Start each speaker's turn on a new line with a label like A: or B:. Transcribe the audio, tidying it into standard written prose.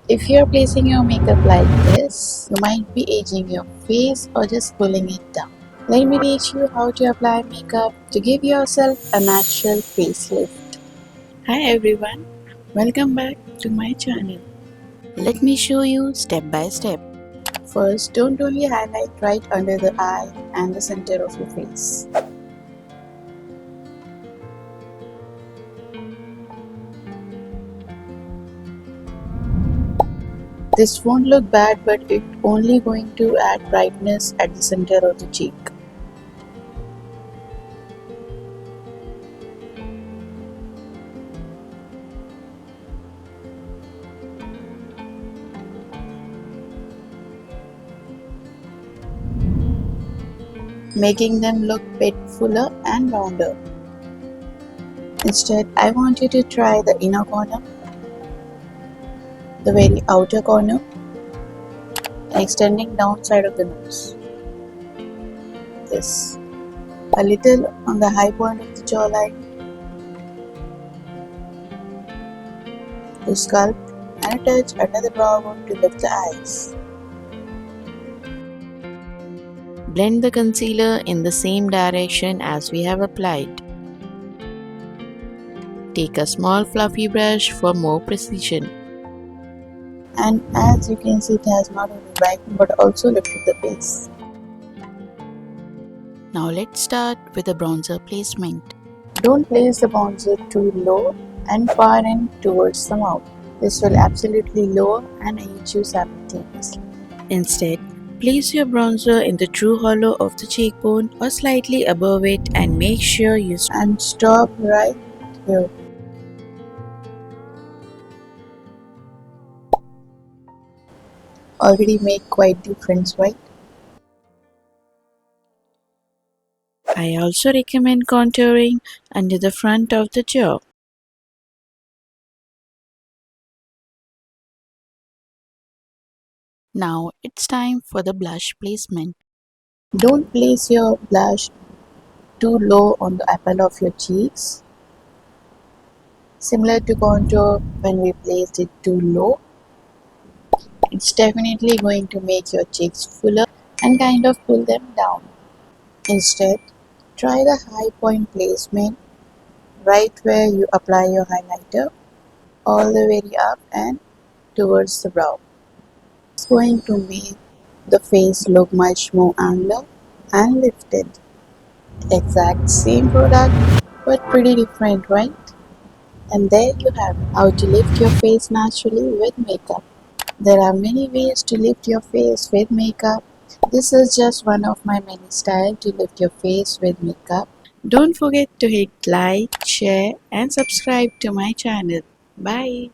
A: If you're placing your makeup like this, you might be aging your face or just pulling it down. Let me teach you how to apply makeup to give yourself a natural facelift. Hi everyone, welcome back to my channel. Let me show you step by step. First, don't only highlight right under the eye and the center of your face. This won't look bad, but it's only going to add brightness at the center of the cheek. Making them look a bit fuller and rounder. Instead, I want you to try the inner corner, the very outer corner, and extending down side of the nose. This. A little on the high point of the jawline, to sculpt, and a touch under the brow bone to lift the eyes. Blend the concealer in the same direction as we have applied. Take a small fluffy brush for more precision. And as you can see, it has not only brightened but also lifted the face. Now let's start with the bronzer placement. Don't place the bronzer too low and far in towards the mouth. This will absolutely lower and age you simultaneously. Instead, place your bronzer in the true hollow of the cheekbone or slightly above it and make sure you stop right here. Already make quite difference, right? I also recommend contouring under the front of the jaw. Now it's time for the blush placement. Don't place your blush too low on the apple of your cheeks. Similar to contour, when we placed it too low, it's definitely going to make your cheeks fuller and kind of pull them down. Instead, try the high point placement right where you apply your highlighter, all the way up and towards the brow. It's going to make the face look much more angular and lifted. Exact same product, but pretty different, right? And there you have it, how to lift your face naturally with makeup. There are many ways to lift your face with makeup. This is just one of my many styles to lift your face with makeup. Don't forget to hit like, share and subscribe to my channel. Bye.